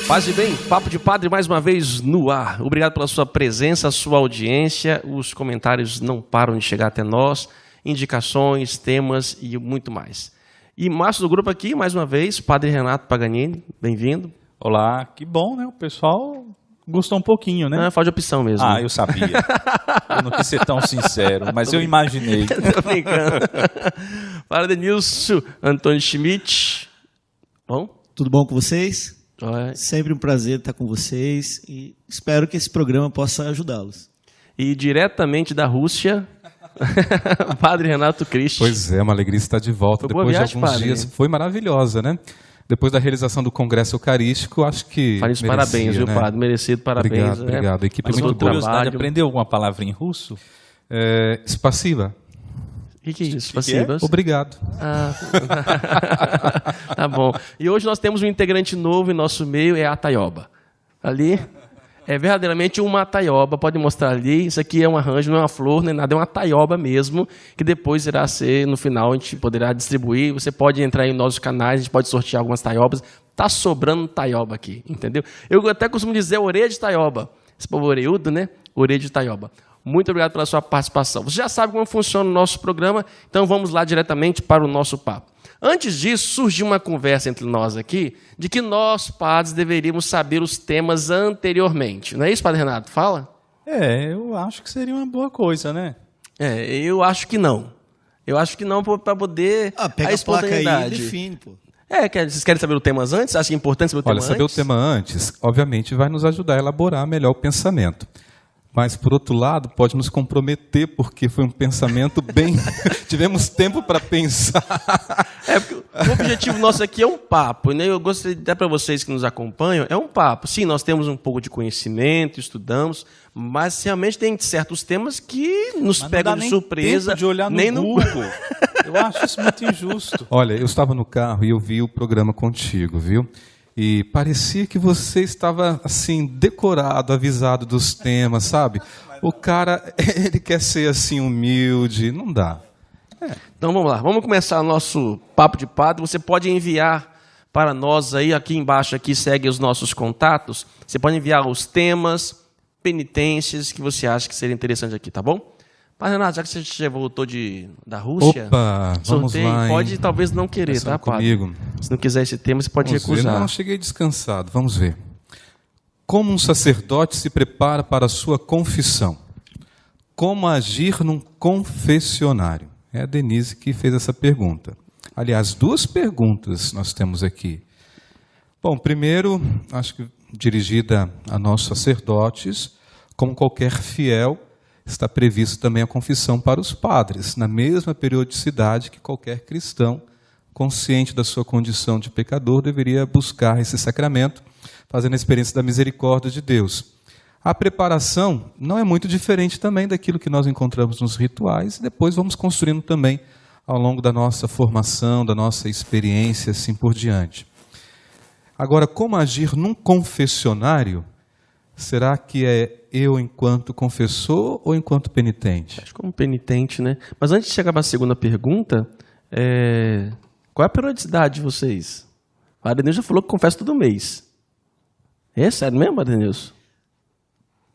Paz e bem, Papo de Padre mais uma vez no ar. Obrigado pela sua presença, sua audiência. Os comentários não param de chegar até nós. Indicações, temas e muito mais. E Márcio do grupo aqui, mais uma vez, Padre Renato Paganini, bem-vindo. Olá, que bom, né? O pessoal gostou um pouquinho, né? Não, fala de opção mesmo. Ah, eu sabia. Eu não quis ser tão sincero, mas eu imaginei. Tô brincando. Fala, Denilson, Antônio Schmidt. Bom? Tudo bom com vocês? Oi. Sempre um prazer estar com vocês e espero que esse programa possa ajudá-los. E diretamente da Rússia, Padre Renato Cristi. Pois é, uma alegria estar de volta. Foi boa Depois viagem, de alguns padre? dias. Foi maravilhosa, né? Depois da realização do Congresso Eucarístico, acho que Fale isso, merecia, parabéns, viu, né? Padre? Merecido, parabéns. Obrigado, obrigado. A equipe Mas é muito por boa. curiosidade, aprendeu alguma palavra em russo? Spasiba. O que é isso? Que é? Spasibas? Obrigado. Ah. Tá bom. E hoje nós temos um integrante novo em nosso meio, é a taioba. Ali é verdadeiramente uma taioba, pode mostrar ali. Isso aqui é um arranjo, não é uma flor, nem nada, é uma taioba mesmo, que depois irá ser, no final, a gente poderá distribuir. Você pode entrar em nossos canais, a gente pode sortear algumas taiobas. Tá sobrando taioba aqui, entendeu? Eu até costumo dizer orelha de taioba. Esse povo orelhudo, né? Orelha de taioba. Muito obrigado pela sua participação. Você já sabe como funciona o nosso programa, então vamos lá diretamente para o nosso papo. Antes disso, surgiu uma conversa entre nós aqui de que nós, padres, deveríamos saber os temas anteriormente. Não é isso, Padre Renato? Fala? Eu acho que seria uma boa coisa, né? Eu acho que não. Eu acho que não para poder Pega a a placa aí e espontaneidade. define, pô. Vocês querem saber o tema antes? Acho que é importante saber o tema Olha, antes? saber o tema antes, obviamente, vai nos ajudar a elaborar melhor o pensamento. Mas, por outro lado, pode nos comprometer, porque foi um pensamento bem... Tivemos tempo para pensar. Porque o objetivo nosso aqui é um papo, né? Eu gostaria de dar para vocês que nos acompanham, é um papo. Sim, nós temos um pouco de conhecimento, estudamos, mas realmente tem certos temas que nos pegam de surpresa. Tempo de olhar no nem Google. Eu acho isso muito injusto. Olha, eu estava no carro e eu vi o programa contigo, viu? E parecia que você estava, assim, decorado, avisado dos temas, sabe? O cara, ele quer ser, assim, humilde, não dá. Então vamos lá, vamos começar o nosso papo de padre. Você pode enviar para nós aí, aqui embaixo, aqui segue os nossos contatos. Você pode enviar os temas, penitências que você acha que seria interessante aqui, tá bom? Padre Renato, já que você já voltou da Rússia, Opa, vamos sorteio, lá, hein? pode talvez não querer, Começando tá, padre? comigo. Se não quiser esse tema, você pode Vamos ver. recusar. Não, cheguei descansado, vamos ver. Como um sacerdote se prepara para a sua confissão? Como agir num confessionário? É a Denise que fez essa pergunta. Aliás, duas perguntas nós temos aqui. Bom, primeiro, acho que dirigida a nós sacerdotes, como qualquer fiel, está previsto também a confissão para os padres, na mesma periodicidade que qualquer cristão, consciente da sua condição de pecador, deveria buscar esse sacramento, fazendo a experiência da misericórdia de Deus. A preparação não é muito diferente também daquilo que nós encontramos nos rituais, e depois vamos construindo também ao longo da nossa formação, da nossa experiência, assim por diante. Agora, como agir num confessionário? Será que é eu enquanto confessor ou enquanto penitente? Acho que como penitente, né? Mas antes de chegar para a segunda pergunta, qual é a periodicidade de vocês? O Adenilson já falou que confessa todo mês. É sério mesmo, Adenilson?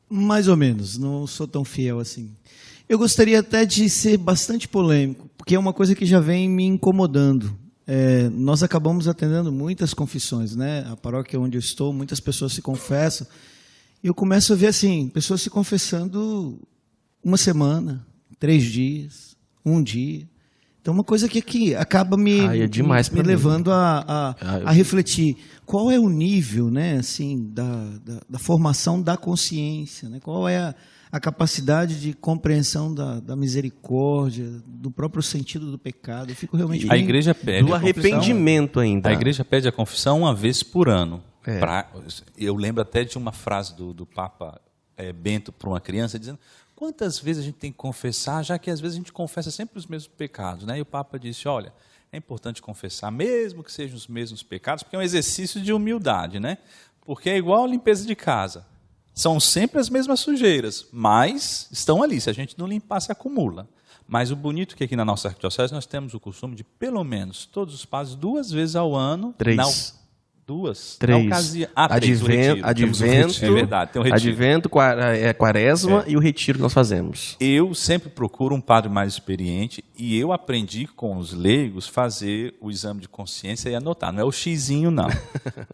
Mais ou menos, não sou tão fiel assim. Eu gostaria até de ser bastante polêmico, porque é uma coisa que já vem me incomodando. Nós acabamos atendendo muitas confissões, né? A paróquia onde eu estou, muitas pessoas se confessam. E eu começo a ver assim, pessoas se confessando uma semana, 3 dias, 1 dia. Então, uma coisa que acaba me levando a refletir. Qual é o nível, né, assim, da formação da consciência? Né? Qual é a capacidade de compreensão da misericórdia, do próprio sentido do pecado? Eu fico realmente A igreja pede do arrependimento ainda. A igreja pede a confissão uma vez por ano. Eu lembro até de uma frase do Papa Bento para uma criança, dizendo: quantas vezes a gente tem que confessar, já que às vezes a gente confessa sempre os mesmos pecados, né? E o Papa disse: olha, é importante confessar, mesmo que sejam os mesmos pecados, porque é um exercício de humildade, né? Porque é igual a limpeza de casa. São sempre as mesmas sujeiras, mas estão ali. Se a gente não limpar, se acumula. Mas o bonito é que aqui na nossa arquidiocese nós temos o costume de, pelo menos, todos os padres, 2 vezes ao ano... 3. 2? Três. Três, o retiro. Advento, É verdade, tem um retiro. Advento, Quaresma e o retiro que nós fazemos. Eu sempre procuro um padre mais experiente e eu aprendi com os leigos fazer o exame de consciência e anotar. Não é o xizinho, não.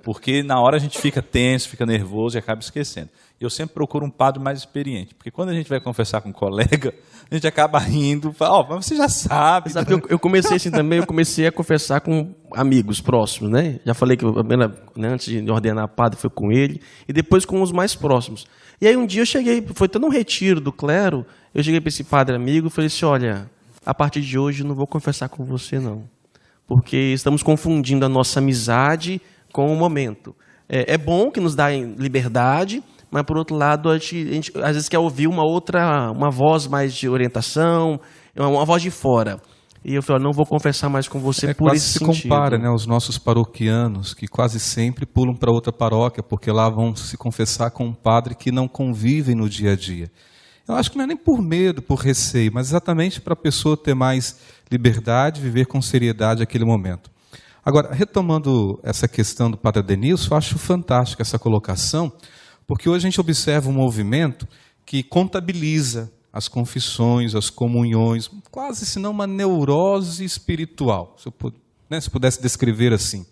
Porque na hora a gente fica tenso, fica nervoso e acaba esquecendo. Eu sempre procuro um padre mais experiente, porque quando a gente vai confessar com um colega, a gente acaba rindo, fala, mas você já sabe. Sabe que eu comecei assim também, eu comecei a confessar com amigos próximos, né? Já falei que antes de ordenar padre foi com ele, e depois com os mais próximos. E aí um dia eu cheguei, foi tendo um retiro do clero, eu cheguei para esse padre amigo e falei assim, olha, a partir de hoje eu não vou confessar com você não, porque estamos confundindo a nossa amizade com o momento. É bom que nos dá liberdade, mas, por outro lado, a gente às vezes quer ouvir uma voz mais de orientação, uma voz de fora. E eu falei, não vou confessar mais com você por esse sentido. Se compara, né, os nossos paroquianos, que quase sempre pulam para outra paróquia, porque lá vão se confessar com um padre que não convivem no dia a dia. Eu acho que não é nem por medo, por receio, mas exatamente para a pessoa ter mais liberdade, viver com seriedade aquele momento. Agora, retomando essa questão do padre Adenilson, eu acho fantástica essa colocação, porque hoje a gente observa um movimento que contabiliza as confissões, as comunhões, quase se não uma neurose espiritual, se pudesse descrever assim.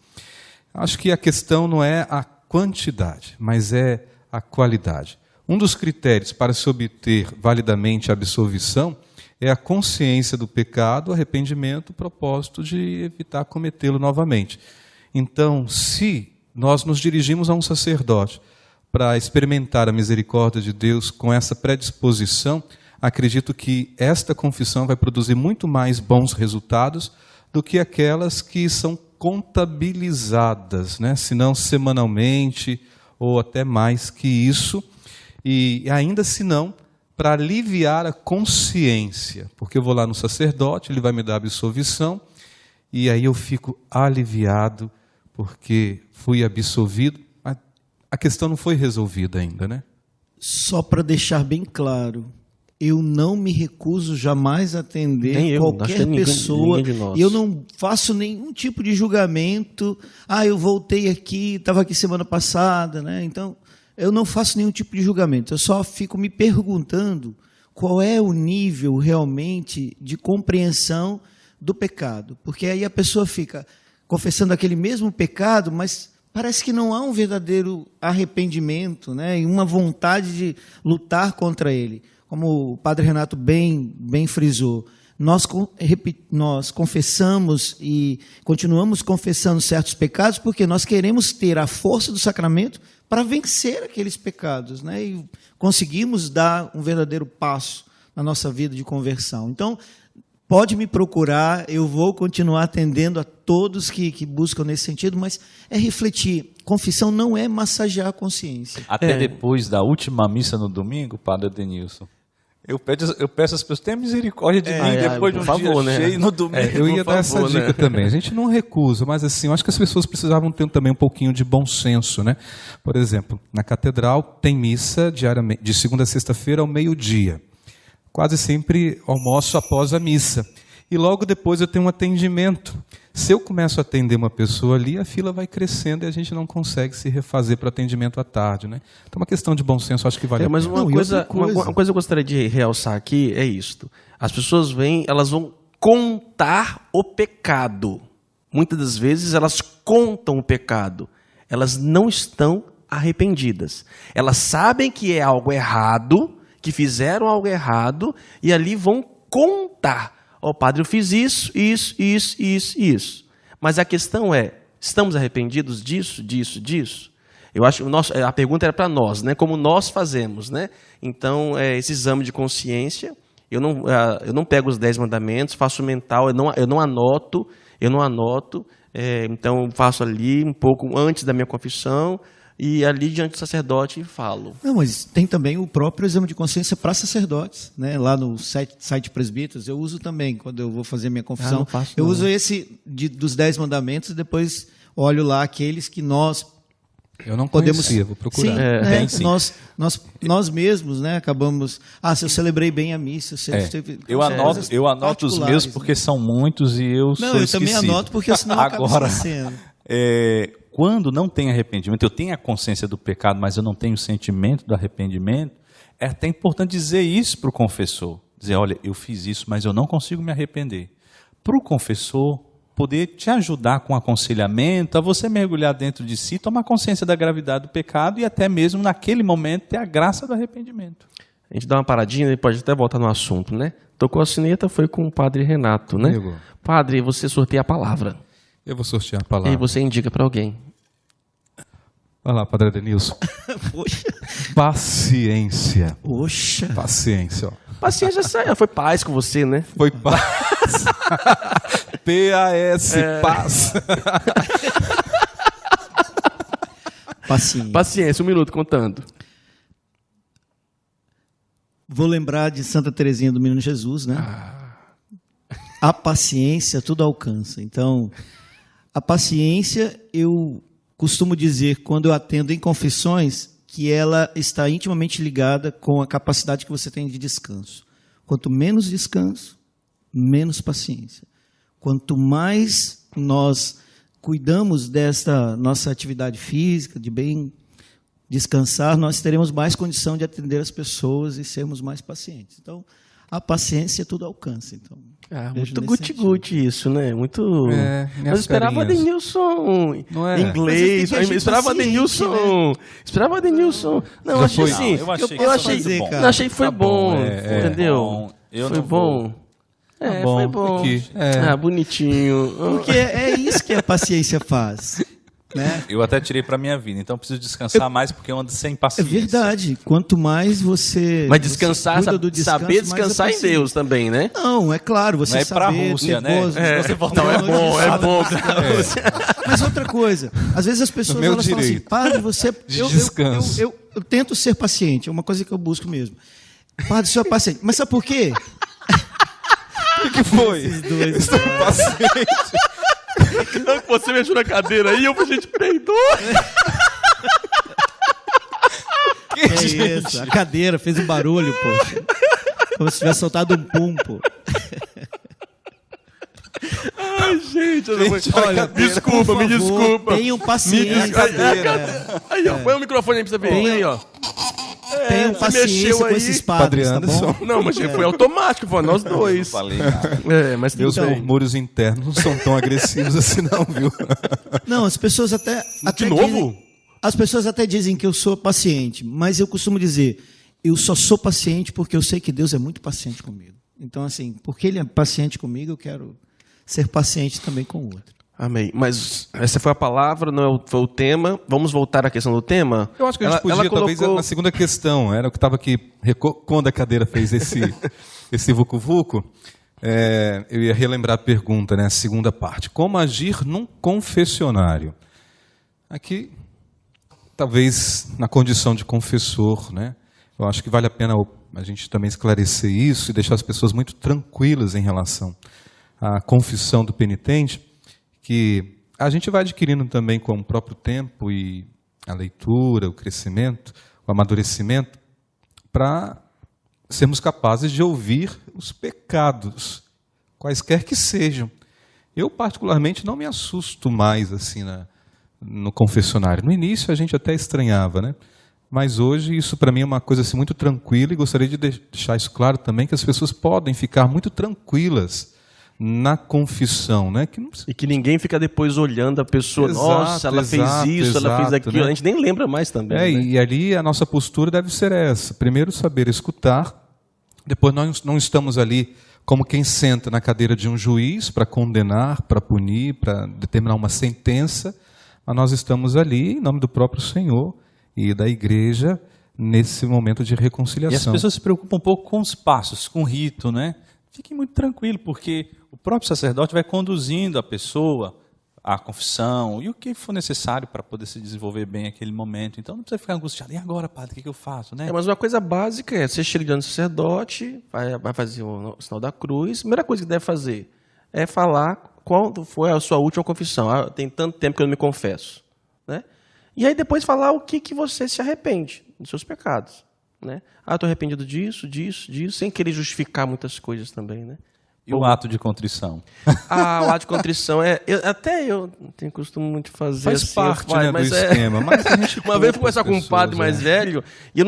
Acho que a questão não é a quantidade, mas é a qualidade. Um dos critérios para se obter validamente a absolvição é a consciência do pecado, o arrependimento, o propósito de evitar cometê-lo novamente. Então, se nós nos dirigimos a um sacerdote para experimentar a misericórdia de Deus com essa predisposição, acredito que esta confissão vai produzir muito mais bons resultados do que aquelas que são contabilizadas, né? Se não semanalmente ou até mais que isso, e ainda se não, para aliviar a consciência, porque eu vou lá no sacerdote, ele vai me dar a absolvição, e aí eu fico aliviado porque fui absolvido. A questão não foi resolvida ainda, né? Só para deixar bem claro, eu não me recuso jamais a atender qualquer pessoa. E eu não faço nenhum tipo de julgamento. Eu voltei aqui, estava aqui semana passada, né? Então, eu não faço nenhum tipo de julgamento. Eu só fico me perguntando qual é o nível realmente de compreensão do pecado. Porque aí a pessoa fica confessando aquele mesmo pecado, mas parece que não há um verdadeiro arrependimento, né? E uma vontade de lutar contra ele. Como o padre Renato bem frisou, nós confessamos e continuamos confessando certos pecados porque nós queremos ter a força do sacramento para vencer aqueles pecados, né? E conseguimos dar um verdadeiro passo na nossa vida de conversão. Então, pode me procurar, eu vou continuar atendendo a todos que buscam nesse sentido, mas é refletir. Confissão não é massagear a consciência. Até depois da última missa no domingo, padre Adenilson, eu peço às pessoas, tenha misericórdia de mim, depois de um dia cheio no domingo. Eu ia dar essa dica também. A gente não recusa, mas assim, eu acho que as pessoas precisavam ter também um pouquinho de bom senso, né? Por exemplo, na catedral tem missa diariamente, de segunda a sexta-feira ao meio-dia. Quase sempre almoço após a missa. E logo depois eu tenho um atendimento. Se eu começo a atender uma pessoa ali, a fila vai crescendo e a gente não consegue se refazer para o atendimento à tarde, né? Então, uma questão de bom senso, acho que vale a pena. Mas uma coisa que eu gostaria de realçar aqui é isto. As pessoas elas vão contar o pecado. Muitas das vezes elas contam o pecado. Elas não estão arrependidas. Elas sabem que é algo errado, que fizeram algo errado, e ali vão contar. Padre, eu fiz isso. Mas a questão é, estamos arrependidos disso? Eu acho que a pergunta era para nós, né? Como nós fazemos, né? Então, esse exame de consciência, eu não pego os 10 mandamentos, faço mental, eu não anoto, então faço ali um pouco antes da minha confissão, e ali diante do sacerdote falo. Não, mas tem também o próprio exame de consciência para sacerdotes, né? Lá no site Presbíteros, eu uso também, quando eu vou fazer minha confissão. Eu uso esse dos 10 mandamentos e depois olho lá aqueles que nós eu não conhecia, vou procurar. Sim, nós mesmos, né, acabamos... se eu celebrei bem a missa... Eu anoto os meus porque são muitos e eu sou esquecido. Eu também anoto porque senão eu acabo esquecendo. quando não tem arrependimento, eu tenho a consciência do pecado, mas eu não tenho o sentimento do arrependimento, é até importante dizer isso para o confessor. Dizer, olha, eu fiz isso, mas eu não consigo me arrepender. Para o confessor poder te ajudar com aconselhamento, a você mergulhar dentro de si, tomar consciência da gravidade do pecado e até mesmo naquele momento ter a graça do arrependimento. A gente dá uma paradinha e pode até voltar no assunto, né? Tocou a sineta, foi com o padre Renato, né? Amigo. Padre, você sorteia a palavra. Eu vou sortear a E palavra. aí você indica para alguém. Vai lá, Padre Adenilson. Poxa. Paciência. Poxa. Paciência, ó. Paciência, foi paz com você, né? Foi paz. P-A-S, paz. Paciência. Paciência, 1 minuto contando. Vou lembrar de Santa Teresinha do Menino Jesus, né? A paciência tudo alcança. Então, a paciência, eu costumo dizer, quando eu atendo em confissões, que ela está intimamente ligada com a capacidade que você tem de descanso. Quanto menos descanso, menos paciência. Quanto mais nós cuidamos desta nossa atividade física, de bem descansar, nós teremos mais condição de atender as pessoas e sermos mais pacientes. Então, a paciência tudo alcança. Então, muito guti-guti isso, né? Muito. minhas Mas esperava carinhas. Adenilson Não é? inglês. Mas você tem que agir Esperava paciente, Adenilson. né? Esperava Adenilson. Não, Já achei foi. assim. Eu achei Eu achei, fazer, bom. cara? não, achei que foi Tá bom. bom, Entendeu? bom. Eu Foi não vou. bom. É, bom, foi bom. aqui, é. Ah, bonitinho. porque é isso que a paciência faz. Né? Eu até tirei para minha vida, então eu preciso descansar mais porque eu ando sem É paciência. verdade. Quanto mais você. Mas descansar, você cuida do descanso, saber mais descansar a em paciência. Deus também, né? Não, é claro, você Não é pra saber Rússia, ter né? boas- Você volta Não, é bom, é bom. Mas outra coisa, às vezes as pessoas meu elas falam assim, direito padre, você... de descanso. Eu tento ser paciente, é uma coisa que eu busco mesmo. Padre, o senhor é paciente. Mas sabe por quê? O que foi? dois, Estou paciente. Você mexeu na cadeira aí, eu falei, gente, perdoa. É isso, a cadeira fez um barulho, poxa. Como se tivesse soltado um pum, pô. Ai, gente, Olha, desculpa, me por favor, desculpa. Tenham paciência. Aí, ó, põe o microfone aí pra você ver. Tenha- Aí, ó. Tenham você paciência mexeu com aí. esses padres, tá Padre Anderson. bom? Não, mas foi automático, foi nós dois. Não falei nada. É, mas Meus então, murmúrios internos não são tão agressivos assim, não, viu? Não, as pessoas até de novo? dizem- as pessoas até dizem que eu sou paciente, mas eu costumo dizer, eu só sou paciente porque eu sei que Deus é muito paciente comigo. Então, assim, porque Ele é paciente comigo, eu quero ser paciente também com o outro. Amém. Mas essa foi a palavra, não foi o tema. Vamos voltar à questão do tema? Eu acho que a gente podia, talvez, na segunda questão, era o que estava aqui, quando a cadeira fez esse vucu-vucu, eu ia relembrar a pergunta, né, a segunda parte. Como agir num confessionário? Aqui, talvez, na condição de confessor, né, eu acho que vale a pena a gente também esclarecer isso e deixar as pessoas muito tranquilas em relação à confissão do penitente, que a gente vai adquirindo também com o próprio tempo e a leitura, o crescimento, o amadurecimento, para sermos capazes de ouvir os pecados, quaisquer que sejam. Eu, particularmente, não me assusto mais assim no confessionário. No início a gente até estranhava, né? Mas hoje isso para mim é uma coisa assim, muito tranquila e gostaria de deixar isso claro também, que as pessoas podem ficar muito tranquilas na confissão, né? E que ninguém fica depois olhando a pessoa, Exato, nossa, ela fez isso, ela fez exato, aquilo, né? a gente nem lembra mais também. né? E ali a nossa postura deve ser essa. Primeiro saber escutar, depois nós não estamos ali como quem senta na cadeira de um juiz para condenar, para punir, para determinar uma sentença, mas nós estamos ali em nome do próprio Senhor e da igreja nesse momento de E as reconciliação. pessoas se preocupam um pouco com os passos, com o rito, né? Fiquem muito tranquilo, porque o próprio sacerdote vai conduzindo a pessoa à confissão e o que for necessário para poder se desenvolver bem aquele momento. Então não precisa ficar angustiado. E agora, padre, o que eu faço, né? Mas uma coisa básica é, você chega diante do sacerdote, vai fazer o sinal da cruz, a primeira coisa que deve fazer é falar qual foi a sua última confissão. Ah, tem tanto tempo que eu não me confesso. Né? E aí depois falar o que você se arrepende dos seus pecados. Né? Ah, estou arrependido disso, sem querer justificar muitas coisas também. Né? E o ato de contrição? O ato de contrição eu tenho costume de fazer Faz assim, parte do esquema. Mas a gente uma vez eu fui conversar com um padre mais velho e eu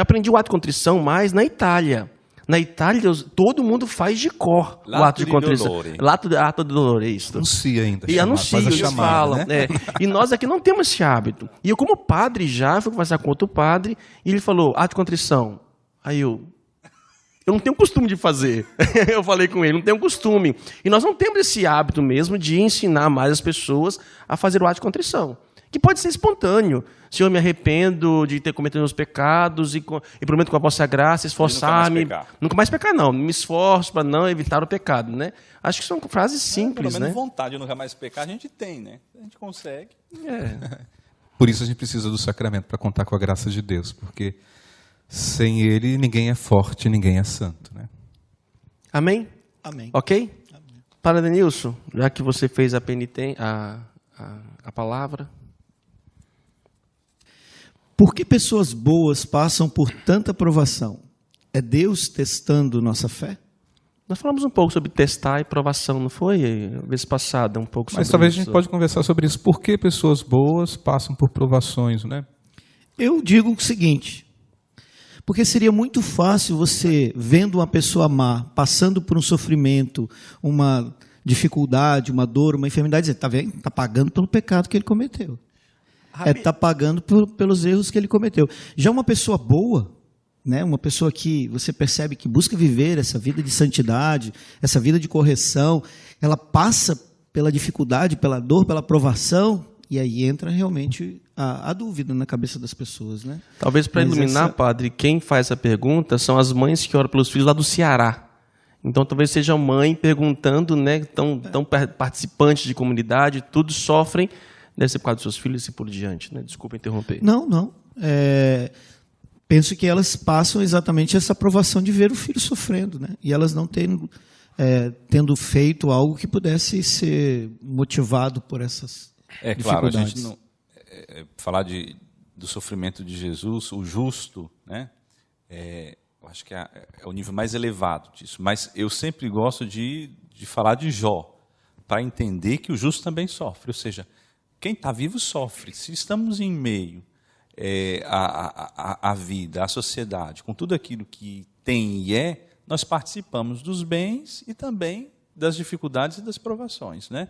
aprendi o ato de contrição mais na Itália. Na Itália, todo mundo faz de cor o ato de contrição. Ato de dolore. Anuncia ainda. E anuncia, eles falam. Né? E nós aqui não temos esse hábito. E eu, como padre já, fui conversar com outro padre e ele falou, ato de contrição. Aí eu não tenho costume de fazer. Eu falei com ele, não tenho costume. E nós não temos esse hábito mesmo de ensinar mais as pessoas a fazer o ato de contrição. Que pode ser espontâneo. Senhor, me arrependo de ter cometido meus pecados e prometo com a vossa graça esforçar-me. Nunca mais pecar, não. Me esforço para não evitar o pecado, né? Acho que são frases simples, pelo menos né? vontade de nunca mais pecar a gente tem, né? A gente consegue. Por isso a gente precisa do sacramento, para contar com a graça de Deus, porque sem ele ninguém é forte, ninguém é santo, né? Amém? Amém. Ok? Amém. Para Denilson, já que você fez a palavra. Por que pessoas boas passam por tanta provação? É Deus testando nossa fé? Nós falamos um pouco sobre testar e provação, não foi? Vez passada, um pouco sobre Mas talvez isso. a gente pode conversar sobre isso. Por que pessoas boas passam por provações, né? Eu digo o seguinte, porque seria muito fácil você, vendo uma pessoa má, passando por um sofrimento, uma dificuldade, uma dor, uma enfermidade, dizer, tá vendo? Está pagando pelo pecado que ele cometeu. Está pagando pelos erros que ele cometeu. Já uma pessoa boa, né, uma pessoa que você percebe que busca viver essa vida de santidade, essa vida de correção, ela passa pela dificuldade, pela dor, pela provação, e aí entra realmente a dúvida na cabeça das pessoas, né? Talvez para iluminar, padre, quem faz essa pergunta são as mães que oram pelos filhos lá do Ceará. Então talvez seja a mãe perguntando, né, tão participantes de comunidade, todos sofrem, deve ser por causa dos seus filhos e por diante, né? Desculpa interromper. Não. Penso que elas passam exatamente essa provação de ver o filho sofrendo, né? E elas não tendo feito algo que pudesse ser motivado por essas claro, a dificuldades. gente não falar do sofrimento de Jesus, o justo, né? Eu acho que é o nível mais elevado disso. Mas eu sempre gosto de falar de Jó, para entender que o justo também sofre. Ou seja, quem está vivo sofre. Se estamos em meio à vida, à sociedade, com tudo aquilo que tem e nós participamos dos bens e também das dificuldades e das provações, né?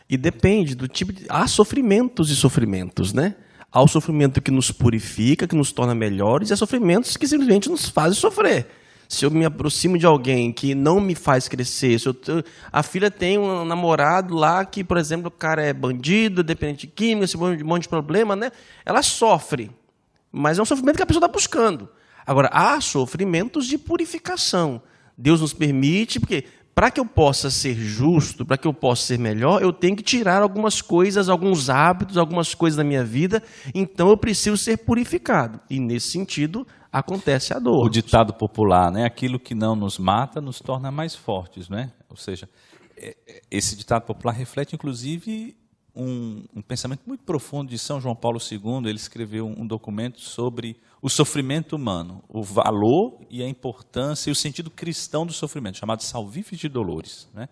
E depende do tipo de... Há sofrimentos e sofrimentos, né? Há o sofrimento que nos purifica, que nos torna melhores, e há sofrimentos que simplesmente nos fazem sofrer. Se eu me aproximo de alguém que não me faz crescer, a filha tem um namorado lá que, por exemplo, o cara é bandido, dependente de química, esse monte de problema, né? Ela sofre, mas é um sofrimento que a pessoa está buscando. Agora, há sofrimentos de purificação. Deus nos permite, porque para que eu possa ser justo, para que eu possa ser melhor, eu tenho que tirar algumas coisas, alguns hábitos, algumas coisas da minha vida, então eu preciso ser purificado. E, nesse sentido, acontece a dor. O ditado popular, né? Aquilo que não nos mata nos torna mais fortes, né? Ou seja, esse ditado popular reflete, inclusive, um pensamento muito profundo de São João Paulo II. Ele escreveu um documento sobre o sofrimento humano, o valor e a importância e o sentido cristão do sofrimento, chamado Salvifici Doloris, né?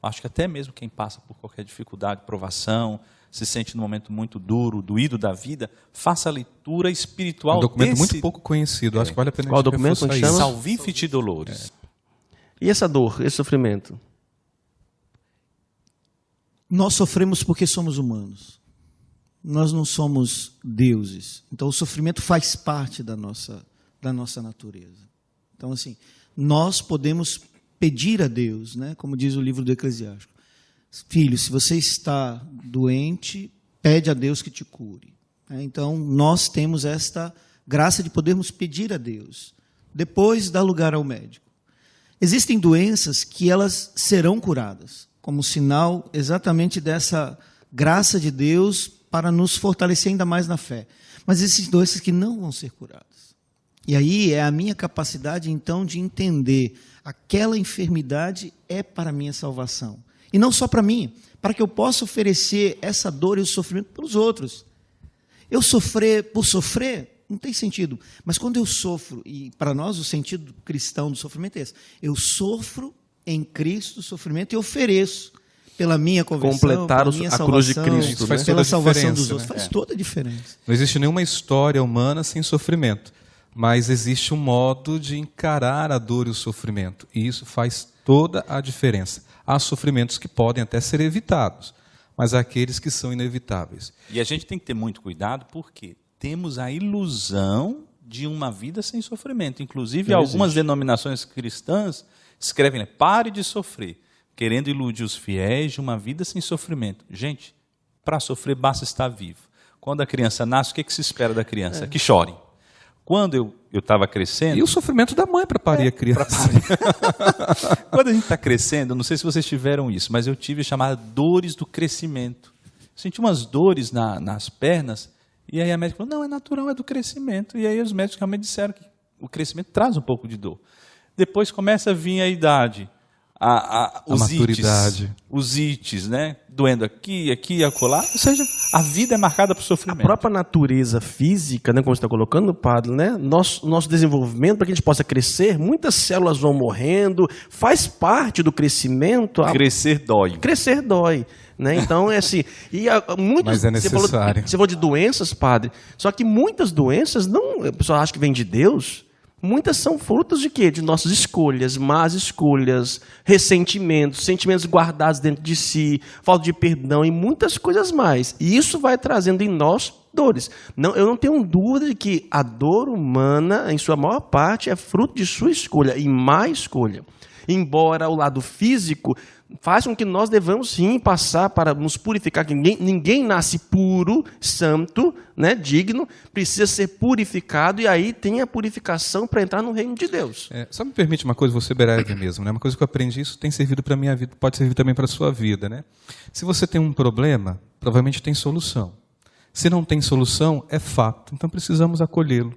Acho que até mesmo quem passa por qualquer dificuldade, provação, se sente num momento muito duro, doído da vida, faça a leitura espiritual desse... Um documento muito pouco conhecido, acho que vale a pena. Qual documento que chama? Salvifici Doloris. E essa dor, esse sofrimento? Nós sofremos porque somos humanos. Nós não somos deuses. Então o sofrimento faz parte da nossa natureza. Então assim, nós podemos pedir a Deus, né? Como diz o livro do Eclesiástico. Filho, se você está doente, pede a Deus que te cure. Então, nós temos esta graça de podermos pedir a Deus. Depois, dar lugar ao médico. Existem doenças que elas serão curadas, como sinal exatamente dessa graça de Deus para nos fortalecer ainda mais na fé. Mas existem doenças que não vão ser curadas. E aí é a minha capacidade, então, de entender aquela enfermidade é para a minha salvação. E não só para mim, para que eu possa oferecer essa dor e o sofrimento para os outros. Eu sofrer por sofrer não tem sentido. Mas quando eu sofro, e para nós o sentido cristão do sofrimento é esse, eu sofro em Cristo o sofrimento e ofereço pela minha conversão, completar pela minha a cruz de salvação, Cristo, faz né? pela toda a salvação diferença, dos outros. né? Faz toda a diferença. Não existe nenhuma história humana sem sofrimento, mas existe um modo de encarar a dor e o sofrimento, e isso faz toda a diferença. Há sofrimentos que podem até ser evitados, mas há aqueles que são inevitáveis. E a gente tem que ter muito cuidado porque temos a ilusão de uma vida sem sofrimento. Inclusive, algumas denominações cristãs escrevem, pare de sofrer, querendo iludir os fiéis de uma vida sem sofrimento. Gente, para sofrer basta estar vivo. Quando a criança nasce, o que se espera da criança? Que chore. Quando eu estava crescendo... E o sofrimento da mãe para parir a criança. Quando a gente está crescendo, não sei se vocês tiveram isso, mas eu tive chamada dores do crescimento. Senti umas dores nas pernas, e aí a médica falou, não, é natural, é do crescimento. E aí os médicos realmente disseram que o crescimento traz um pouco de dor. Depois começa a vir a idade, os maturidade. os ites, né? Doendo aqui e acolá. Ou seja, a vida é marcada por A sofrimento. própria natureza física, né, como você está colocando, padre, né, nosso desenvolvimento, para que a gente possa crescer, muitas células vão morrendo, faz parte do crescimento. Crescer dói. Crescer dói. Né? Então, é assim. Mas é necessário. Você falou de doenças, padre. Só que muitas doenças, não, a pessoa acha que vem de Deus. Muitas são frutos de quê? De nossas escolhas, más escolhas, ressentimentos, sentimentos guardados dentro de si, falta de perdão e muitas coisas mais. E isso vai trazendo em nós dores. Não, eu não tenho dúvida de que a dor humana, em sua maior parte, é fruto de sua escolha e má escolha. Embora o lado físico faz com que nós devamos sim passar para nos purificar, que ninguém nasce puro, santo, né, digno, precisa ser purificado e aí tem a purificação para entrar no reino de Deus. Só me permite uma coisa, você breve mesmo, né? Uma coisa que eu aprendi, isso tem servido para a minha vida, pode servir também para a sua vida, né? Se você tem um problema, provavelmente tem solução. Se não tem solução, é fato, então precisamos acolhê-lo.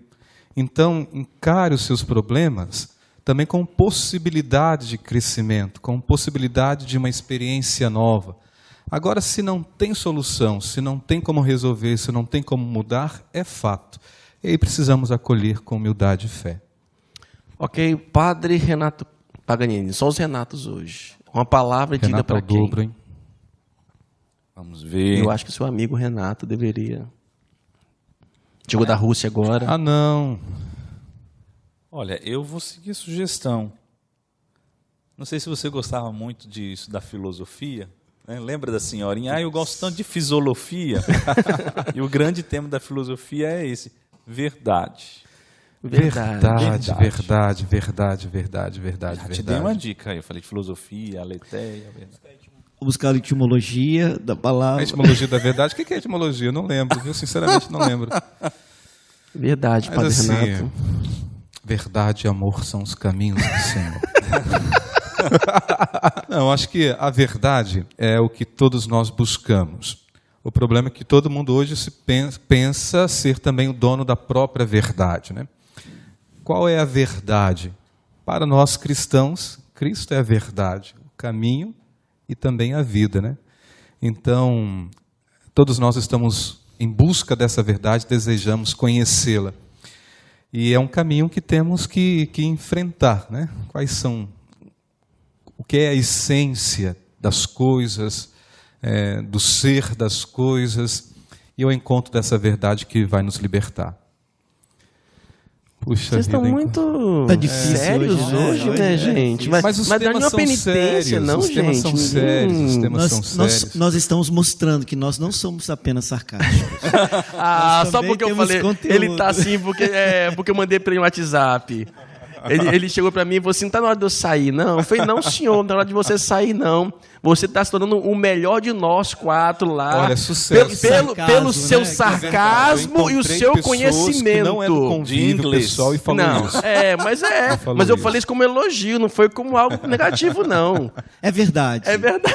Então, encare os seus problemas também com possibilidade de crescimento, com possibilidade de uma experiência nova. Agora, se não tem solução, se não tem como resolver, se não tem como mudar, é fato. E aí precisamos acolher com humildade e fé. Ok, Padre Renato Paganini, só os Renatos hoje. Uma palavra dita para quem? Dobro, hein? Vamos ver. Eu acho que seu amigo Renato deveria... Chegou da Rússia agora. Ah, não. Olha, eu vou seguir a sugestão. Não sei se você gostava muito de estudar filosofia, né? Lembra da senhorinha? Eu gosto tanto de fisiologia. E o grande tema da filosofia é esse, verdade. Verdade. Te dei uma dica aí, eu falei de filosofia, aletheia, verdade. Vou buscar a etimologia da palavra. A etimologia da verdade, o que é etimologia? Eu não lembro, eu sinceramente não lembro. Verdade, Mas, Padre assim, Renato. Verdade e amor são os caminhos do Senhor. Não, acho que a verdade é o que todos nós buscamos. O problema é que todo mundo hoje se pensa ser também o dono da própria verdade, né? Qual é a verdade? Para nós cristãos, Cristo é a verdade, o caminho e também a vida, né? Então, todos nós estamos em busca dessa verdade, desejamos conhecê-la. E é um caminho que temos que enfrentar, né? Quais são, o que é a essência das coisas, do ser das coisas, e o encontro dessa verdade que vai nos libertar. Puxa Vocês estão vida, muito Tá difícil sérios hoje, né, gente? Mas os não é temas nenhuma são penitência, sérios, não, os temas gente. são sérios, os temas são sérios. Nós estamos mostrando que nós não somos apenas sarcásticos. Nós Só também porque eu temos falei, conteúdo. ele tá assim, porque eu mandei para ele no WhatsApp. Ele chegou para mim e falou assim, não tá na hora de eu sair, não. Eu falei, não, senhor, não tá na hora de você sair, não. Você está se tornando o melhor de nós quatro lá. Olha, sucesso. Pelo seu né? sarcasmo e o seu conhecimento. Não é do convívio pessoal e falou Não, isso. mas eu falei isso como elogio, não foi como algo negativo, não. É verdade. É verdade.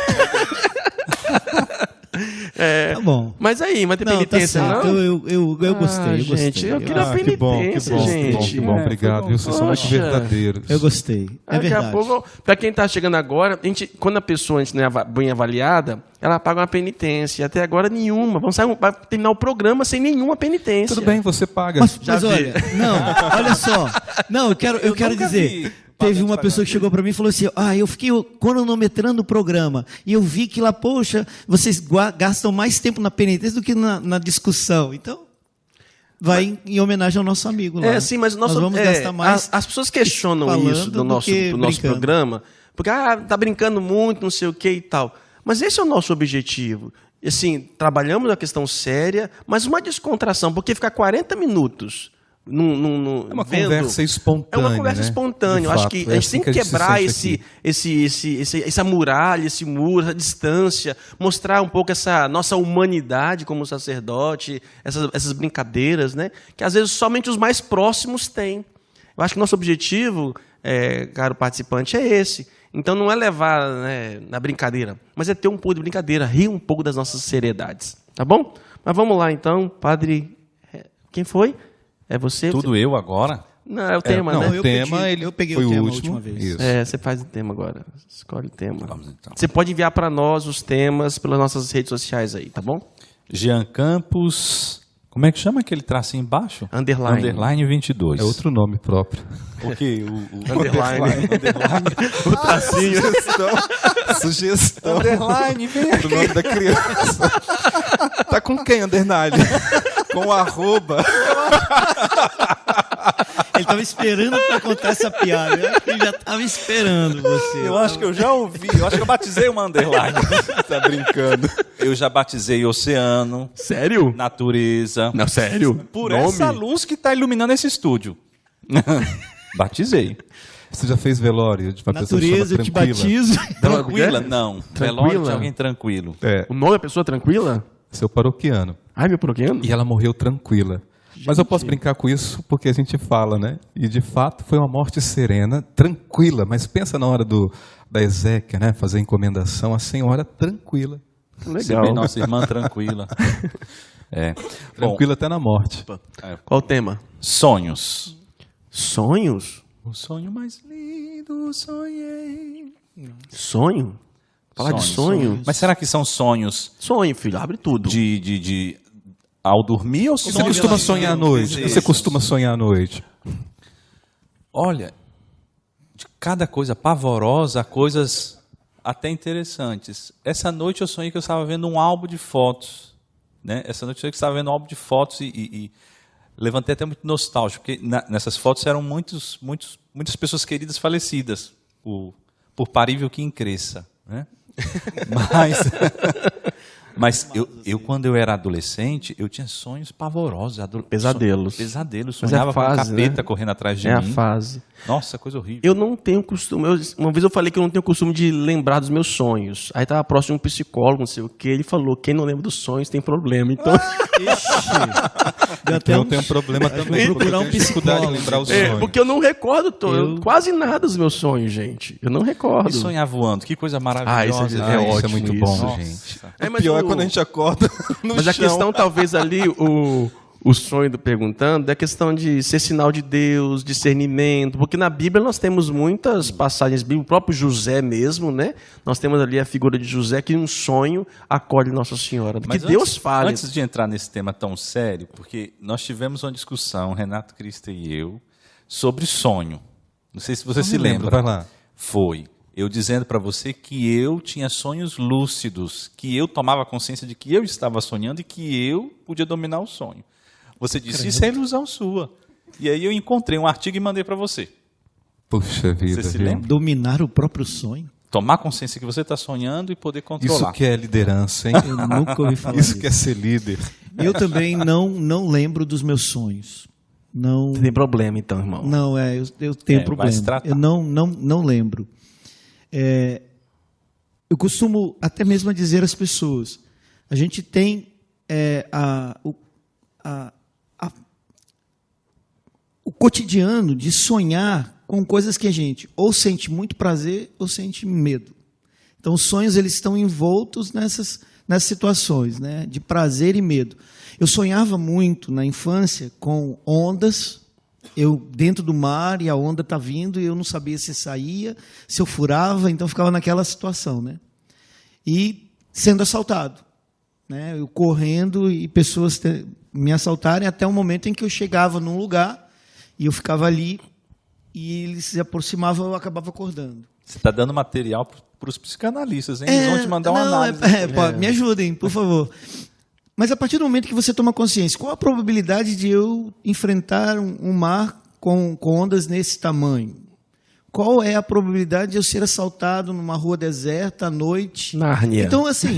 Tá bom. Mas aí, mas tem Não, tá penitência, certo. não? Eu gostei, eu gostei. Gente, eu queria Que bom, que penitência, bom, gente. que bom. Obrigado, viu? Vocês são muito Poxa. verdadeiros. Eu gostei. É Daqui verdade. a pouco, para quem está chegando agora, quando a pessoa não é bem avaliada, ela paga uma penitência. Até agora, nenhuma. Vamos vai terminar o programa sem nenhuma penitência. Tudo bem, você paga. Mas Já vi. olha, não, olha só. Não, eu quero nunca dizer. vi Teve pagando uma pessoa que chegou para mim e falou assim: eu fiquei cronometrando o programa e eu vi que lá, poxa, vocês gastam mais tempo na penitência do que na discussão. Então, vai em homenagem ao nosso amigo lá. Sim, mas nós vamos gastar mais. as pessoas questionam falando isso do do nosso que brincando. programa, porque tá brincando muito, não sei o que e tal. Mas esse é o nosso objetivo. Assim, trabalhamos a questão séria, mas uma descontração, porque ficar 40 minutos É uma conversa espontânea. É uma conversa né? espontânea. De Eu acho fato, que é a gente assim tem que a gente se quebrar sente aqui. essa muralha, esse muro, essa distância, mostrar um pouco essa nossa humanidade como sacerdote, essas brincadeiras, né? Que às vezes somente os mais próximos têm. Eu acho que nosso objetivo, caro participante, é esse. Então não é levar, né, na brincadeira, mas é ter um pouco de brincadeira, rir um pouco das nossas seriedades. Tá bom? Mas vamos lá então, padre. Quem foi? É você? Tudo eu agora? Não, é o tema, não, né? o tema, eu peguei foi o tema o a último. última vez. Isso. Você faz o tema agora. Escolhe o tema. Vamos então. Você pode enviar para nós os temas pelas nossas redes sociais aí, tá bom? Jean Campos, como é que chama aquele tracinho embaixo? Underline. Underline 22. É outro nome próprio. O quê? O Underline. o tracinho. Sugestão Underline, vem do nome da criança. Tá com quem, underline? Com o arroba. Ele estava esperando para contar essa piada. Ele já estava esperando você. Eu acho que eu já ouvi, eu acho que eu batizei uma underline. Tá brincando. Eu já batizei oceano, Sério? natureza. Não, sério? Por Nome? essa luz que está iluminando esse estúdio. Batizei. Você já fez velório de uma pessoa que Natureza, chama eu te Tranquila? batizo. Tranquila? Não. Velório de alguém tranquilo. É, O nome é pessoa tranquila? seu paroquiano. Ai, meu pequeno. E ela morreu tranquila. Mas eu posso brincar com isso porque a gente fala, né? E de fato foi uma morte serena, tranquila. Mas pensa na hora da exéquia, né? Fazer a encomendação, a senhora tranquila. Você Legal. vê nossa irmã tranquila. É. Bom, Tranquila até na morte. Qual o tema? sonhos. Sonhos? O sonho mais lindo sonhei. Sonho? Falar de sonho? Mas será que são sonhos Sonho, filho, abre tudo. de ao dormir ou Você sonhos costuma de sonhar à noite? desejos? Você costuma sonhar à noite? Olha, de cada coisa pavorosa a coisas até interessantes. Essa noite eu sonhei que eu estava vendo um álbum de fotos. Né? Essa noite eu sonhei que eu estava vendo um álbum de fotos e levantei até muito nostálgico, porque nessas fotos eram muitas pessoas queridas falecidas, por parível que cresça. Né? Mas eu, quando eu era adolescente, eu tinha sonhos pavorosos. Pesadelos. Pesadelos. Mas é a Sonhava com um fase, capeta né? correndo atrás de É a mim. fase. Nossa, coisa horrível. Eu não tenho costume. Uma vez eu falei que eu não tenho costume de lembrar dos meus sonhos. Aí estava próximo de um psicólogo, não sei o que. Ele falou: quem não lembra dos sonhos tem problema. Então. Deu até Eu um- tenho um problema também. vou procurar porque eu um tenho dificuldade de psicólogo. lembrar os É, sonhos. porque eu não recordo quase nada dos meus sonhos, gente. Eu não recordo. E sonhar voando, que coisa maravilhosa. Ah, isso Ah, isso é ótimo muito isso. bom, Nossa. gente. É, mas Pior é o- quando a gente acorda no Mas a chão. questão, talvez, ali, o sonho do perguntando, é a questão de ser sinal de Deus, discernimento, porque na Bíblia nós temos muitas passagens bíblicas, o próprio José mesmo, né? Nós temos ali a figura de José que em um sonho acolhe Nossa Senhora. Mas que Deus fale. Antes de entrar nesse tema tão sério, porque nós tivemos uma discussão, Renato Cristo e eu, sobre sonho. Não sei se você se lembra. Vai lá. Foi. Eu dizendo para você que eu tinha sonhos lúcidos, que eu tomava consciência de que eu estava sonhando e que eu podia dominar o sonho. Você disse, isso é ilusão sua. E aí eu encontrei um artigo e mandei para você. Puxa vida, Você se viu? lembra? Dominar o próprio sonho? Tomar consciência que você está sonhando e poder Isso controlar. que é liderança, hein? Eu nunca ouvi falar Isso disso. que é ser líder. Eu também não lembro dos meus sonhos. Não, Tem problema, então, irmão. não eu tenho vai problema. se tratar. Eu não lembro. Eu costumo até mesmo dizer às pessoas, a gente tem o cotidiano de sonhar com coisas que a gente ou sente muito prazer ou sente medo. Então, os sonhos eles estão envoltos nas situações, né, de prazer e medo. Eu sonhava muito na infância com ondas, eu dentro do mar e a onda está vindo e eu não sabia se saía, se eu furava, então ficava naquela situação, né? E sendo assaltado, né? Eu correndo e pessoas me assaltarem até o momento em que eu chegava num lugar e eu ficava ali e eles se aproximavam e eu acabava acordando. Você está dando material para os psicanalistas, hein? Eles vão te mandar uma análise. Me ajudem, por favor. Mas a partir do momento que você toma consciência, qual a probabilidade de eu enfrentar um mar com ondas nesse tamanho? Qual é a probabilidade de eu ser assaltado numa rua deserta à noite? Nárnia. Então, assim,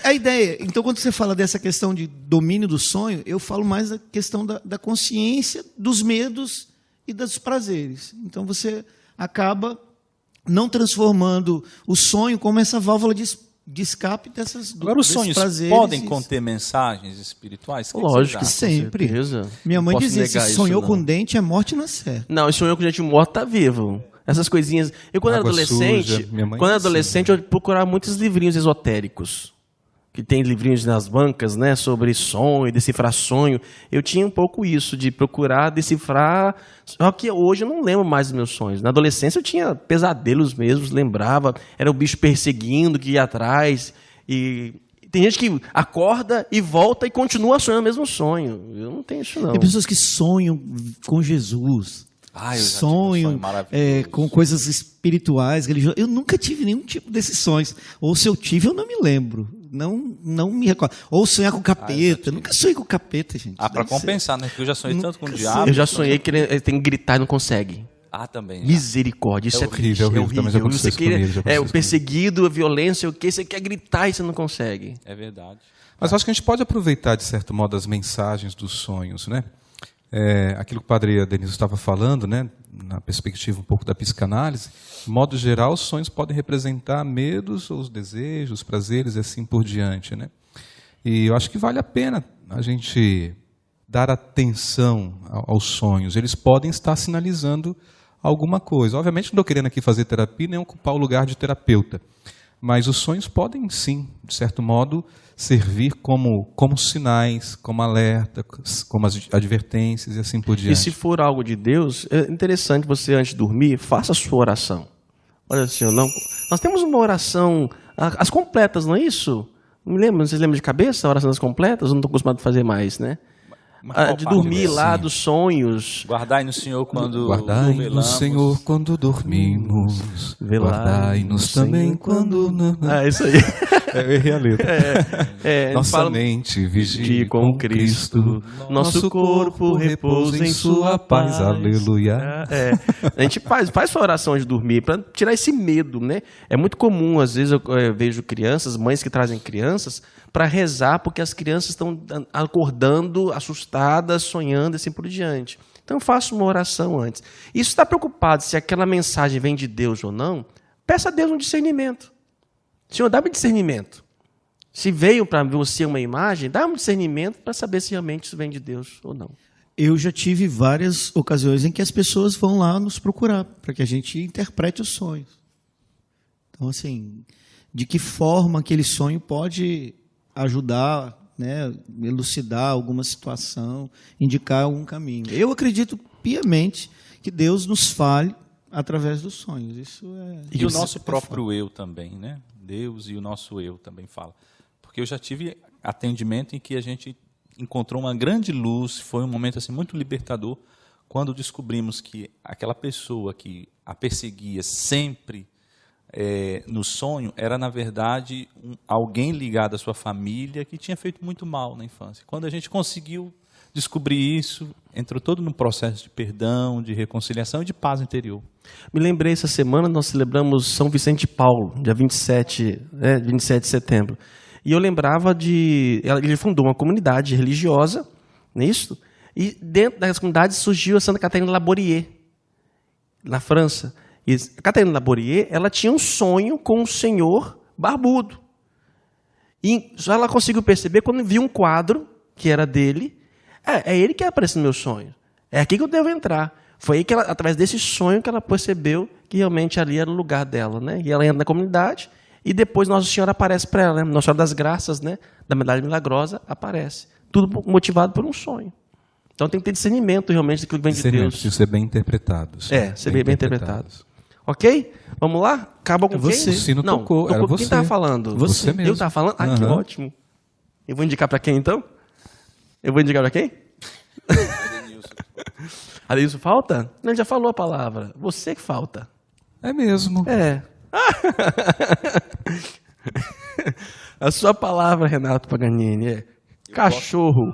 a ideia. Então, quando você fala dessa questão de domínio do sonho, eu falo mais da questão da consciência, dos medos e dos prazeres. Então, você acaba não transformando o sonho como essa válvula de escape desses prazeres. Agora, os sonhos podem conter mensagens espirituais? Lógico que sempre. Minha mãe dizia, se sonhou com dente, é morte na certa. Não, e sonhou com gente morta, tá vivo. Essas coisinhas. Eu, quando era adolescente, eu procurava muitos livrinhos esotéricos. Que tem livrinhos nas bancas, né, sobre sonho, decifrar sonho. Eu tinha um pouco isso, de procurar decifrar. Só que hoje eu não lembro mais dos meus sonhos. Na adolescência eu tinha pesadelos mesmo, lembrava. Era o bicho perseguindo, que ia atrás. E tem gente que acorda e volta e continua sonhando o mesmo sonho. Eu não tenho isso, não. Tem pessoas que sonham com Jesus. Sonham com coisas espirituais, religiosas. Eu nunca tive nenhum tipo desses sonhos. Ou se eu tive, eu não me lembro. Não me recordo. Ou sonhar com capeta. Eu nunca sonhei com capeta, gente. Para compensar, né? Porque eu já sonhei tanto com o diabo. Eu já sonhei que ele tem que gritar e não consegue. Também. Já. Misericórdia. Isso é horrível. Você quer, o perseguido, a violência, o que você quer gritar e você não consegue. É verdade. Mas acho que a gente pode aproveitar, de certo modo, as mensagens dos sonhos, né? Aquilo que o padre Adenísio estava falando, né, na perspectiva um pouco da psicanálise, de modo geral, os sonhos podem representar medos, ou os desejos, os prazeres e assim por diante, né? E eu acho que vale a pena a gente dar atenção aos sonhos. Eles podem estar sinalizando alguma coisa. Obviamente não estou querendo aqui fazer terapia, nem ocupar o lugar de terapeuta, mas os sonhos podem sim, de certo modo, servir como sinais, como alerta, como advertências e assim por diante. E se for algo de Deus, é interessante você, antes de dormir, faça a sua oração. Olha, Senhor, nós temos uma oração, as completas, não é isso? Não me lembro, vocês lembram de cabeça a oração das completas? Eu não estou acostumado a fazer mais, né? De dormir lá, dos sonhos. Guardai no Senhor quando Guardai no Senhor quando dormimos. Guardai-nos também quando... isso aí. Eu errei a letra. Nossa mente vigie com Cristo. Nosso corpo repousa em sua paz. Aleluia. A gente faz sua oração de dormir para tirar esse medo, né? É muito comum, às vezes eu vejo crianças, mães que trazem crianças para rezar porque as crianças estão acordando, assustadas, sonhando e assim por diante. Então faça uma oração antes. E se está preocupado se aquela mensagem vem de Deus ou não, peça a Deus um discernimento. Senhor, dá-me discernimento. Se veio para você uma imagem, dá-me discernimento para saber se realmente isso vem de Deus ou não. Eu já tive várias ocasiões em que as pessoas vão lá nos procurar para que a gente interprete os sonhos. Então, assim, de que forma aquele sonho pode ajudar, né, elucidar alguma situação, indicar algum caminho. Eu acredito piamente que Deus nos fale através dos sonhos. Isso e o nosso próprio eu também, né? Deus e o nosso eu também fala. Porque eu já tive atendimento em que a gente encontrou uma grande luz, foi um momento assim muito libertador, quando descobrimos que aquela pessoa que a perseguia sempre no sonho era, na verdade, alguém ligado à sua família que tinha feito muito mal na infância. Quando a gente conseguiu descobrir isso, entrou todo no processo de perdão, de reconciliação e de paz interior. Me lembrei, essa semana nós celebramos São Vicente de Paulo, dia 27 de setembro. E eu lembrava ele fundou uma comunidade religiosa, nisso, e dentro das comunidades surgiu a Santa Catarina Labourier, na França. E a Catarina Labourier, ela tinha um sonho com um senhor barbudo. E só ela conseguiu perceber quando viu um quadro que era dele. É ele que aparece no meu sonho. É aqui que eu devo entrar. Foi aí que ela, através desse sonho, que ela percebeu que realmente ali era o lugar dela, né? E ela entra na comunidade E depois Nossa Senhora aparece para ela, né? Nossa Senhora das Graças, né? Da Medalha Milagrosa, aparece. Tudo motivado por um sonho. Então tem que ter discernimento realmente daquilo que vem de Deus. Precisa ser bem interpretado. Ser bem interpretado. Ok? Vamos lá? Acabou com quem? O sino Não, tocou, era você. Quem estava falando? Você mesmo. Eu estava falando? Ah, que ótimo. Eu vou indicar para quem, então? Eu vou indicar para quem? Adenilson falta? Não, ele já falou a palavra. Você que falta. É mesmo. É. A sua palavra, Renato Paganini, é cachorro.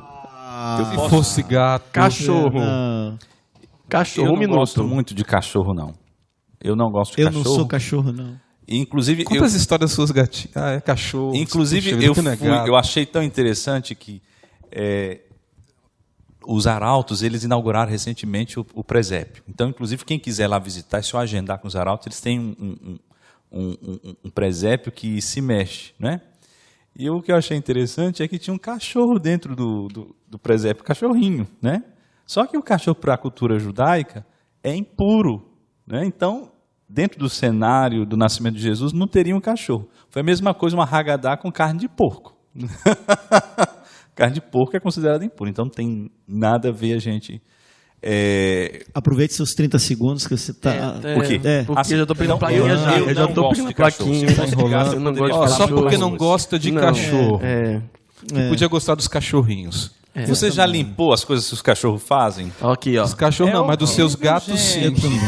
Se fosse gato. Cachorro. Cachorro, Eu um não minuto. gosto muito de cachorro, não. Eu não gosto de Eu cachorro. não sou cachorro, não. Inclusive, Conta as histórias das suas gatinhas. Ah, é cachorro. Inclusive, Puxa, eu achei tão interessante que os arautos, eles inauguraram recentemente o presépio. Então, inclusive, quem quiser lá visitar, é só agendar com os arautos, eles têm um presépio que se mexe, né? E o que eu achei interessante é que tinha um cachorro dentro do presépio, cachorrinho, né? Só que o cachorro, para a cultura judaica, é impuro, né? Então, dentro do cenário do nascimento de Jesus, não teria um cachorro. Foi a mesma coisa, uma hagadá com carne de porco. Carne de porco é considerada impura, então não tem nada a ver a gente... Aproveite seus 30 segundos que você está... Por quê? Porque Assim, eu já estou pegando não, plaquinha já. eu Eu já não estou gosto pegando de cachorro. plaquinha. Se fosse de gato, Eu não poderia gosto de falar Só cachorro. porque não gosta de cachorro. Podia gostar dos cachorrinhos. Você já limpou as coisas que os cachorros fazem? Aqui, ó. Os cachorros não, mas dos seus gatos gente. sim.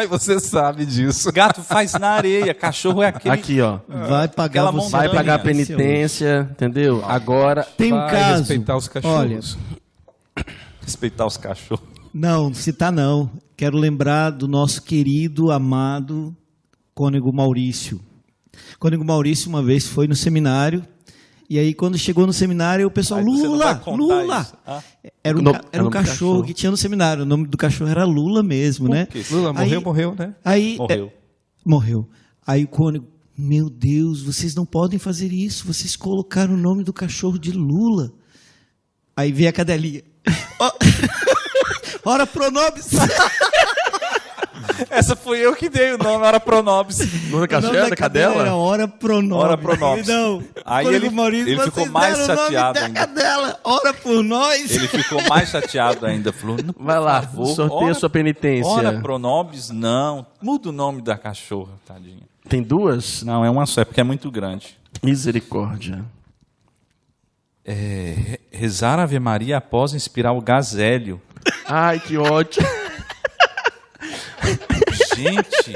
Você sabe disso. Gato faz na areia, cachorro é aquele... Aqui, ó. Vai pagar Aquela você. Vai pagar a montanha. penitência, entendeu? Agora, Tem um Vai caso. respeitar os cachorros. Respeitar os cachorros. Não, citar não. Quero lembrar do nosso querido, amado Cônego Maurício. Cônego Maurício uma vez foi no seminário, e aí quando chegou no seminário, o pessoal, Aí você não vai Lula, contar Lula! isso. Ah. Era um, No- era era um um cachorro cachorro. que tinha no seminário. O nome do cachorro era Lula mesmo, né? quê? Lula Aí- morreu, né? Aí, Morreu. morreu. Aí o Cônego, meu Deus, vocês não podem fazer isso. Vocês colocaram o nome do cachorro de Lula. Aí veio a cadelinha. Ó, ora pronobis. Essa fui eu que dei o nome, era Pronobis. no O nome cachorro, da cadela? era Ora Pronobis. Ora Pronobis. Não. Aí Cônego ele- Maurício, ele ficou vocês mais deram o nome chateado da ainda. cadela. Ora por nós. Ele ficou mais chateado ainda. Falou, "Não, por Vai lá, favor, sorteia a sua penitência. Ora Pronobis, não. Muda o nome da cachorra, tadinha. Tem duas? Não, é uma só, é porque é muito grande. Misericórdia. Rezar a Ave Maria após inspirar o gazélio. Ai, que ótimo. Gente,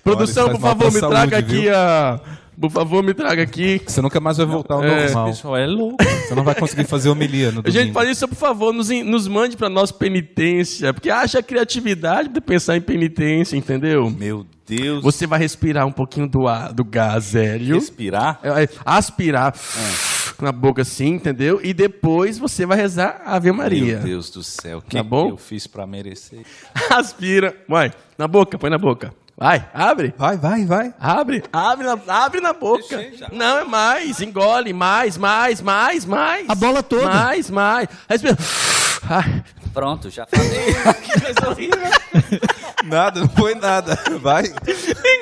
Produção, faz por mal favor, pra me saúde, traga aqui viu? a... Por favor, me traga aqui. Você nunca mais vai voltar ao esse normal. pessoal é louco. Você não vai conseguir fazer homilia no domingo. Gente, faz isso, por favor, nos mande para nossa penitência, porque acha criatividade de pensar em penitência, entendeu? Meu Deus. Você vai respirar um pouquinho do ar, do gás hélio, Respirar? aspirar na boca assim, entendeu? E depois você vai rezar a Ave Maria. Meu Deus do céu. O que, Tá bom? que eu fiz pra merecer? Aspira, vai, na boca, põe na boca. Vai, abre. Vai. Abre na boca. Deixei já. Não, é mais. Engole, mais. A bola toda. Mais. Respira. Ai, Pronto, já falei. que coisa horrível. Nada, não foi nada. Vai.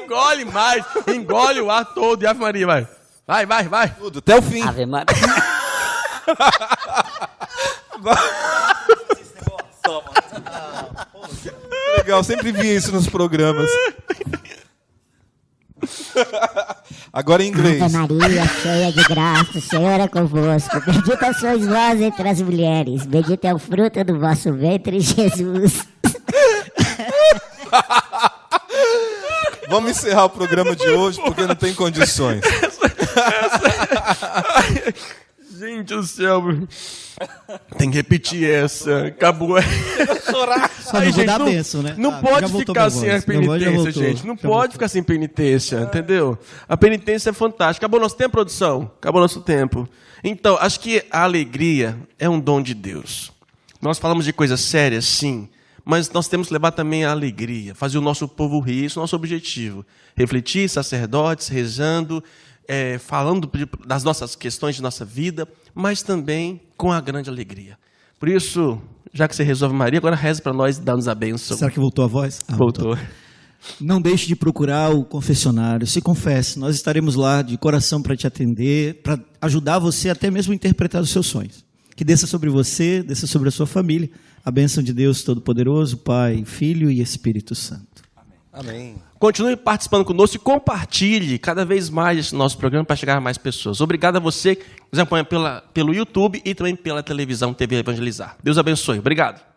Engole mais. Engole o ar todo. E Ave Maria, vai. Vai. Tudo, até o fim. Ave Maria. Legal, sempre via isso nos programas. Agora em inglês. Ave Maria, cheia de graça, o Senhor é convosco. Bendita sois vós entre as mulheres. Bendito é o fruto do vosso ventre, Jesus. Vamos encerrar o programa de hoje porque não tem condições. Gente do céu. Tem que repetir essa. Acabou. Só não vou dar benção, né? Não Ah, já pode voltou ficar minha sem a voz. Minha voz já penitência, voltou. gente. Não Já pode voltou. ficar sem penitência, entendeu? A penitência é fantástica. Acabou nosso tempo, produção? Acabou nosso tempo. Então, acho que a alegria é um dom de Deus. Nós falamos de coisas sérias, sim, mas nós temos que levar também a alegria, fazer o nosso povo rir, esse é o nosso objetivo. Refletir, sacerdotes, rezando, falando das nossas questões de nossa vida, mas também com a grande alegria. Por isso, já que você resolve Maria, agora reza para nós e dá-nos a bênção. Será que voltou a voz? Ah, Voltou. não deixe de procurar o confessionário, se confesse, nós estaremos lá de coração para te atender, para ajudar você até mesmo a interpretar os seus sonhos. Que desça sobre você, desça sobre a sua família, a bênção de Deus Todo-Poderoso, Pai, Filho e Espírito Santo. Amém. Continue participando conosco e compartilhe cada vez mais esse nosso programa para chegar a mais pessoas. Obrigado a você que nos acompanha pelo YouTube e também pela televisão TV Evangelizar. Deus abençoe. Obrigado.